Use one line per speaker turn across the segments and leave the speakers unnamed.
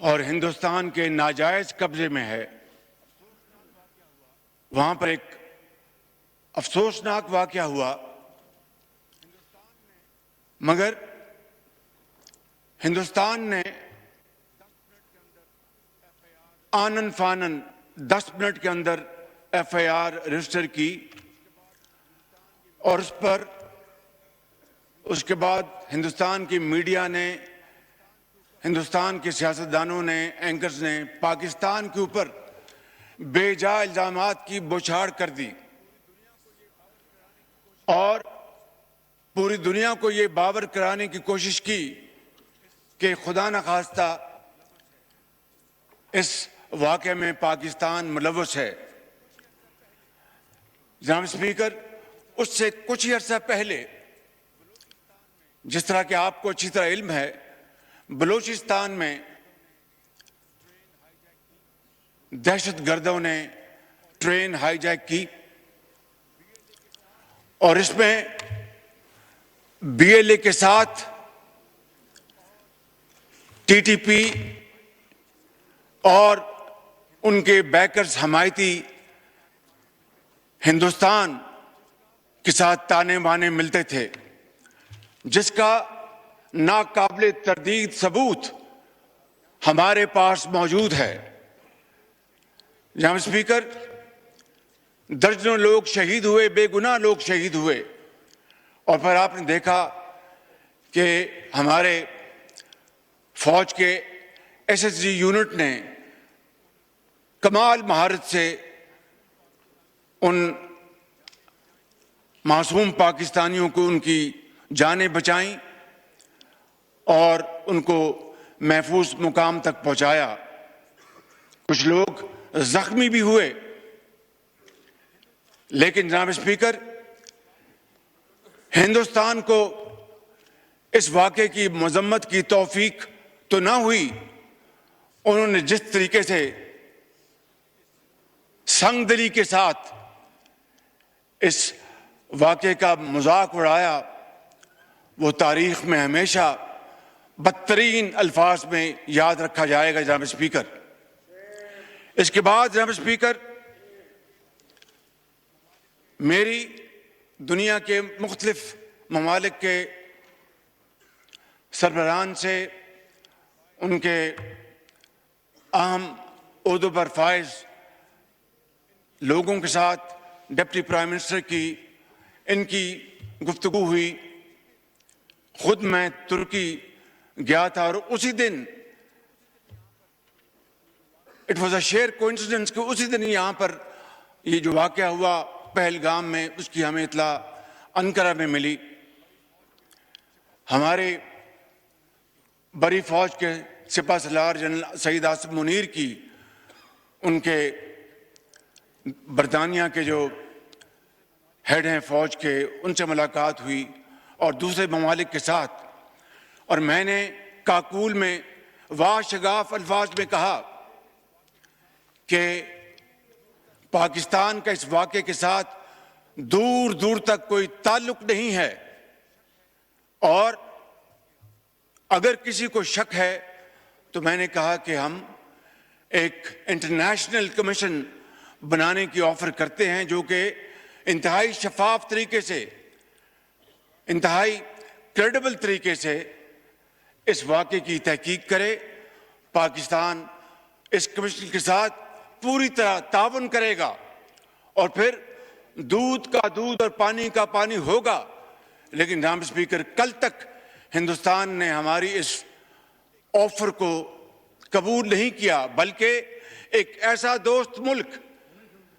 اور ہندوستان کے ناجائز قبضے میں ہے، وہاں پر ایک افسوسناک واقعہ ہوا، مگر ہندوستان نے آنن فانن 10 منٹ کے اندر ایف آئی آر رجسٹر کی، اور اس کے بعد ہندوستان کی میڈیا نے، ہندوستان کے سیاستدانوں نے، اینکرز نے پاکستان کے اوپر بے جا الزامات کی بوچھاڑ کر دی اور پوری دنیا کو یہ باور کرانے کی کوشش کی کہ خدا نخواستہ اس واقعے میں پاکستان ملوث ہے۔ جناب اسپیکر، اس سے کچھ ہی عرصہ پہلے، جس طرح کہ آپ کو اچھی طرح علم ہے، بلوچستان میں دہشت گردوں نے ٹرین ہائی جیک کی اور اس میں بی ایل اے کے ساتھ ٹی ٹی پی اور ان کے بیکرز حمایتی ہندوستان کے ساتھ تانے بانے ملتے تھے، جس کا ناقابل تردید ثبوت ہمارے پاس موجود ہے۔ جناب اسپیکر، درجنوں لوگ شہید ہوئے، بے گناہ لوگ شہید ہوئے، اور پھر آپ نے دیکھا کہ ہمارے فوج کے ایس ایس جی یونٹ نے کمال مہارت سے ان معصوم پاکستانیوں کو ان کی جانیں بچائیں اور ان کو محفوظ مقام تک پہنچایا۔ کچھ لوگ زخمی بھی ہوئے، لیکن جناب اسپیکر، ہندوستان کو اس واقعے کی مذمت کی توفیق تو نہ ہوئی۔ انہوں نے جس طریقے سے سنگ دلی کے ساتھ اس واقعے کا مذاق اڑایا، وہ تاریخ میں ہمیشہ بدترین الفاظ میں یاد رکھا جائے گا۔ جناب اسپیکر، اس کے بعد جناب اسپیکر، میری دنیا کے مختلف ممالک کے سربراہان سے، ان کے اہم عہدوں پر فائز لوگوں کے ساتھ، ڈپٹی پرائم منسٹر کی، ان کی گفتگو ہوئی۔ خود میں ترکی گیا تھا اور اسی دن it was a sheer coincidence کہ اسی دن یہاں پر یہ جو واقعہ ہوا پہلگام میں، اس کی ہمیں اطلاع انقرہ میں ملی۔ ہمارے بری فوج کے سپہ سالار جنرل سعید آصف منیر کی، ان کے برطانیہ کے جو ہیڈ ہیں فوج کے، ان سے ملاقات ہوئی اور دوسرے ممالک کے ساتھ، اور میں نے کاکول میں واشگاف الفاظ میں کہا کہ پاکستان کا اس واقعے کے ساتھ دور دور تک کوئی تعلق نہیں ہے، اور اگر کسی کو شک ہے تو میں نے کہا کہ ہم ایک انٹرنیشنل کمیشن بنانے کی آفر کرتے ہیں جو کہ انتہائی شفاف طریقے سے، انتہائی کریڈیبل طریقے سے اس واقعے کی تحقیق کرے۔ پاکستان اس کمیشن کے ساتھ پوری طرح تعاون کرے گا، اور پھر دودھ کا دودھ اور پانی کا پانی ہوگا۔ لیکن جناب اسپیکر، کل تک ہندوستان نے ہماری اس آفر کو قبول نہیں کیا، بلکہ ایک ایسا دوست ملک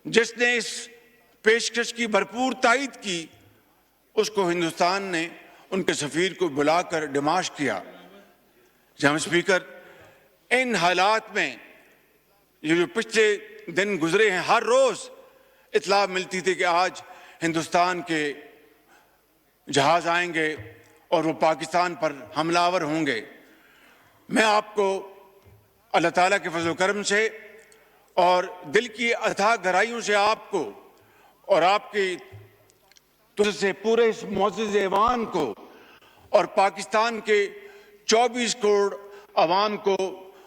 جس نے اس پیشکش کی بھرپور تائید کی، اس کو ہندوستان نے ان کے سفیر کو بلا کر ڈیماش کیا۔ جناب اسپیکر، ان حالات میں یہ جو پچھلے دن گزرے ہیں، ہر روز اطلاع ملتی تھی کہ آج ہندوستان کے جہاز آئیں گے اور وہ پاکستان پر حملہ آور ہوں گے۔ میں آپ کو اللہ تعالیٰ کے فضل و کرم سے اور دل کی اتھاہ گہرائیوں سے آپ کو اور آپ کی طرف سے پورے اس معزز ایوان کو اور پاکستان کے 24 کروڑ عوام کو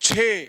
6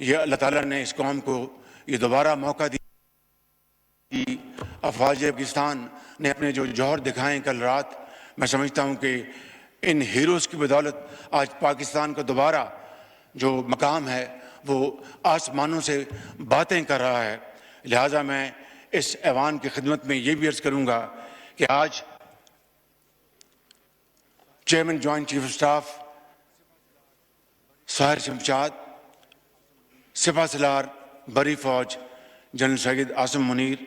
یہ اللہ تعالیٰ نے اس قوم کو یہ دوبارہ موقع دیا کہ افواج پاکستان نے اپنے جو جوہر دکھائیں کل رات، میں سمجھتا ہوں کہ ان ہیروز کی بدولت آج پاکستان کا دوبارہ جو مقام ہے وہ آسمانوں سے باتیں کر رہا ہے۔ لہٰذا میں اس ایوان کی خدمت میں یہ بھی عرض کروں گا کہ آج chairman joint chief of staff Sahir Shamshad, سپہ سالار بری فوج جنرل سید عاصم منیر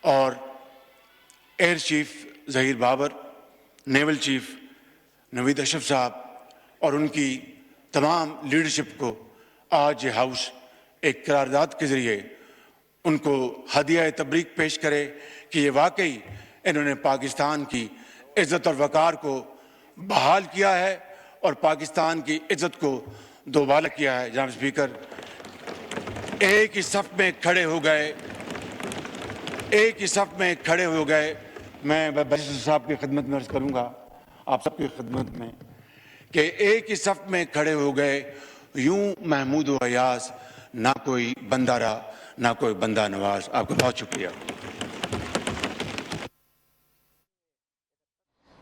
اور air chief Zaheer Babar, naval chief Naveed Ashraf صاحب اور ان کی تمام لیڈرشپ کو آج یہ ہاؤس ایک قرارداد کے ذریعے ان کو ہدیہ تبریک پیش کرے کہ یہ واقعی انہوں نے پاکستان کی عزت اور وقار کو بحال کیا ہے اور پاکستان کی عزت کو دوبالا کیا ہے۔ جناب اسپیکر، ایک ہی صف میں کھڑے ہو گئے، ایک ہی صف میں کھڑے ہو گئے۔ میں بیرسٹر صاحب کی خدمت میں عرض کروں گا، آپ سب کی خدمت میں، کہ ایک ہی صف میں کھڑے ہو گئے، یوں محمود و ایاز، نہ کوئی بندہ رہا نہ کوئی بندہ نواز۔ آپ کو بہت شکریہ۔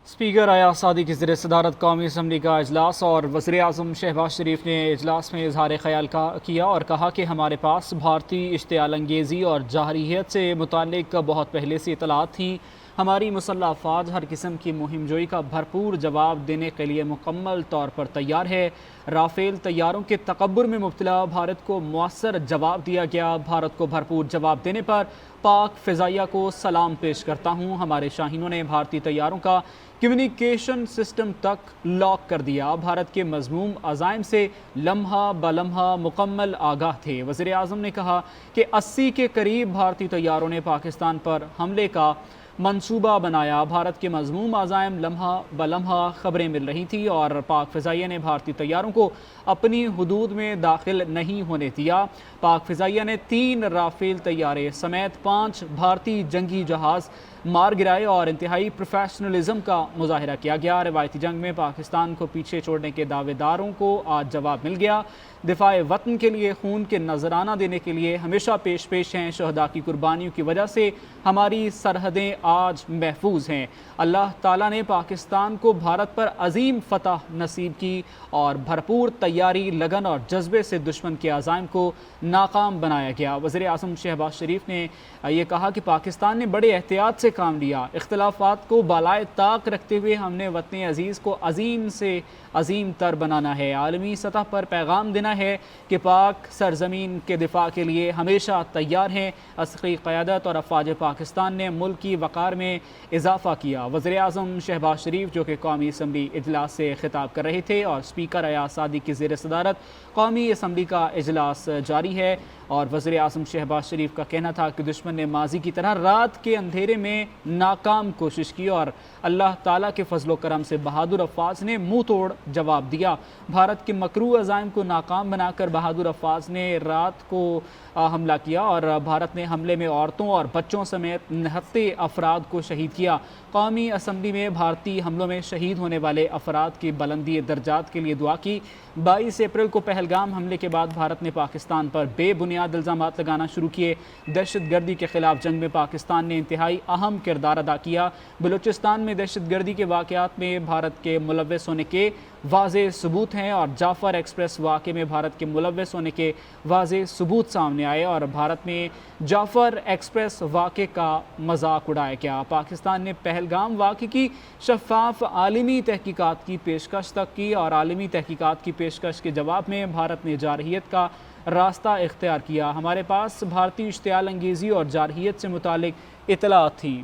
اسپیکر ایاز صادق کی زیر صدارت قومی اسمبلی کا اجلاس اور وزیر اعظم شہباز شریف نے اجلاس میں اظہار خیال کیا اور کہا کہ ہمارے پاس بھارتی اشتعال انگیزی اور جارحیت سے متعلق بہت پہلے سے اطلاعات تھیں۔ ہماری مسلح افواج ہر قسم کی مہم جوئی کا بھرپور جواب دینے کے لیے مکمل طور پر تیار ہے۔ رافیل طیاروں کے تکبر میں مبتلا بھارت کو مؤثر جواب دیا گیا۔ بھارت کو بھرپور جواب دینے پر پاک فضائیہ کو سلام پیش کرتا ہوں۔ ہمارے شاہینوں نے بھارتی طیاروں کا کمیونیکیشن سسٹم تک لاک کر دیا۔ بھارت کے مذموم عزائم سے لمحہ بلمحہ مکمل آگاہ تھے۔ وزیر اعظم نے کہا کہ 80 کے قریب بھارتی طیاروں نے پاکستان پر حملے کا منصوبہ بنایا۔ بھارت کے مذموم عزائم لمحہ بلمحہ خبریں مل رہی تھی اور پاک فضائیہ نے بھارتی طیاروں کو اپنی حدود میں داخل نہیں ہونے دیا۔ پاک فضائیہ نے 3 رافیل طیارے سمیت 5 بھارتی جنگی جہاز مار گرائے اور انتہائی پروفیشنلزم کا مظاہرہ کیا گیا۔ روایتی جنگ میں پاکستان کو پیچھے چھوڑنے کے دعوے داروں کو آج جواب مل گیا۔ دفاع وطن کے لیے خون کے نذرانہ دینے کے لیے ہمیشہ پیش ہیں۔ شہداء کی قربانیوں کی وجہ سے ہماری سرحدیں آج محفوظ ہیں۔ اللہ تعالیٰ نے پاکستان کو بھارت پر عظیم فتح نصیب کی اور بھرپور تیاری، لگن اور جذبے سے دشمن کے عزائم کو ناکام بنایا گیا۔ وزیر اعظم شہباز شریف نے یہ کہا کہ پاکستان نے بڑے احتیاط سے کام لیا۔ اختلافات کو بالائے طاق رکھتے ہوئے ہم نے وطن عزیز کو عظیم سے عظیم تر بنانا ہے۔ عالمی سطح پر پیغام دینا ہے کہ پاک سرزمین کے دفاع کے لیے ہمیشہ تیار ہیں۔ عسکری قیادت اور افواج پاکستان نے ملک کی وقار میں اضافہ کیا۔ وزیر اعظم شہباز شریف جو کہ قومی اسمبلی اجلاس سے خطاب کر رہے تھے اور اسپیکر ایاز صادق کی زیر صدارت قومی اسمبلی کا اجلاس جاری ہے اور وزیر اعظم شہباز شریف کا کہنا تھا کہ دشمن نے ماضی کی طرح رات کے اندھیرے میں ناکام کوشش کی اور اللہ تعالیٰ کے فضل و کرم سے بہادر افواج نے منہ توڑ جواب دیا۔ بھارت کے مکروہ عزائم کو ناکام بنا کر بہادر افواج نے رات کو حملہ کیا اور بھارت نے حملے میں عورتوں اور بچوں سمیت 69 افراد کو شہید کیا۔ قومی اسمبلی میں بھارتی حملوں میں شہید ہونے والے افراد کی بلندی درجات کے لیے دعا کی۔ 22 اپریل کو پہلگام حملے کے بعد بھارت نے پاکستان پر بے بنیاد الزامات لگانا شروع کیے۔ دہشت گردی کے خلاف جنگ میں پاکستان نے انتہائی اہم کردار ادا کیا۔ بلوچستان میں دہشت گردی کے واقعات میں بھارت کے ملوث ہونے کے واضح ثبوت ہیں اور جعفر ایکسپریس واقعے میں بھارت کے ملوث ہونے کے واضح ثبوت سامنے آئے اور بھارت میں جعفر ایکسپریس واقعے کا مذاق اڑایا گیا۔ پاکستان نے پہلگام واقعے کی شفاف عالمی تحقیقات کی پیشکش تک کی اور عالمی تحقیقات کی پیشکش کے جواب میں بھارت نے جارحیت کا راستہ اختیار کیا۔ ہمارے پاس بھارتی اشتعال انگیزی اور جارحیت سے متعلق اطلاعات تھیں۔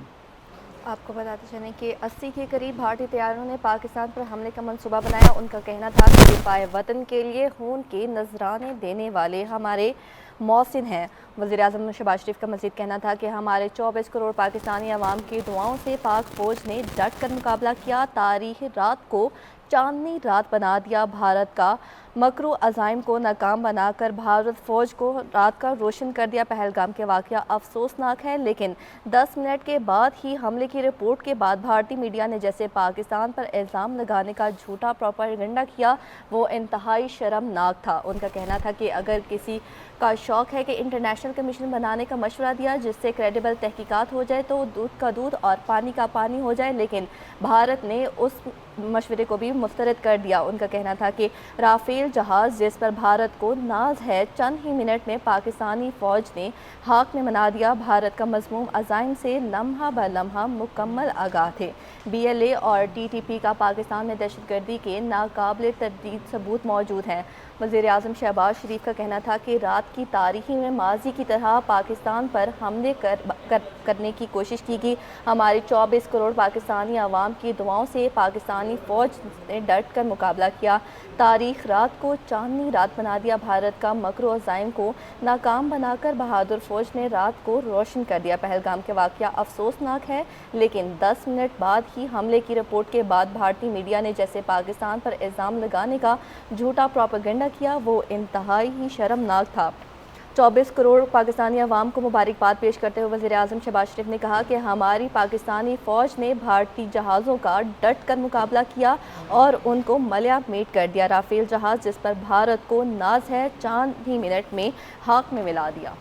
آپ کو بتاتے چلیں کہ 80 کے قریب بھارتی طیاروں نے پاکستان پر حملے کا منصوبہ بنایا۔ ان کا کہنا تھا کہ دفاع وطن کے لیے خون کے نذرانے دینے والے ہمارے محسن ہیں۔ وزیر اعظم شہباز شریف کا مزید کہنا تھا کہ ہمارے 24 کروڑ پاکستانی عوام کی دعاؤں سے پاک فوج نے ڈٹ کر مقابلہ کیا، تاریخی رات کو چاندنی رات بنا دیا۔ بھارت کا مکرو عزائم کو ناکام بنا کر بھارت فوج کو رات کا روشن کر دیا۔ پہلگام کے واقعہ افسوسناک ہے، لیکن 10 منٹ کے بعد ہی حملے کی رپورٹ کے بعد بھارتی میڈیا نے جیسے پاکستان پر الزام لگانے کا جھوٹا پروپیگنڈا کیا، وہ انتہائی شرمناک تھا۔ ان کا کہنا تھا کہ اگر کسی کا شوق ہے کہ انٹرنیشنل کمیشن بنانے کا مشورہ دیا جس سے کریڈیبل تحقیقات ہو جائے تو دودھ کا دودھ اور پانی کا پانی ہو جائے، لیکن بھارت نے اس مشورے کو بھی مسترد کر دیا۔ ان کا کہنا تھا کہ رافیل جہاز جس پر بھارت کو ناز ہے، چند ہی منٹ میں پاکستانی فوج نے حاق میں منا دیا۔ بھارت کا مذموم عزائم سے لمحہ بہ لمحہ مکمل آگاہ تھے۔ بی ایل اے اور ٹی ٹی پی کا پاکستان میں دہشت گردی کے ناقابل تردید ثبوت موجود ہیں۔ وزیر اعظم شہباز شریف کا کہنا تھا کہ رات کی تاریخی میں ماضی کی طرح پاکستان پر حملے کرنے کی کوشش کی گئی۔ ہماری 24 کروڑ پاکستانی عوام کی دعاؤں سے پاکستانی فوج نے ڈٹ کر مقابلہ کیا۔ تاریخ رات کو چاندنی رات بنا دیا۔ بھارت کا مکر عزائم کو ناکام بنا کر بہادر فوج نے رات کو روشن کر دیا۔ پہلگام کے واقعہ افسوسناک ہے، لیکن 10 منٹ بعد ہی حملے کی رپورٹ کے بعد بھارتی میڈیا نے جیسے پاکستان پر الزام لگانے کا جھوٹا پروپیگنڈا کیا، وہ انتہائی ہی شرمناک تھا۔ 24 کروڑ پاکستانی عوام کو مبارکباد پیش کرتے ہوئے وزیر اعظم شہباز شریف نے کہا کہ ہماری پاکستانی فوج نے بھارتی جہازوں کا ڈٹ کر مقابلہ کیا اور ان کو ملیہ میٹ کر دیا۔ رافیل جہاز جس پر بھارت کو ناز ہے، چند ہی منٹ میں حاق میں ملا دیا۔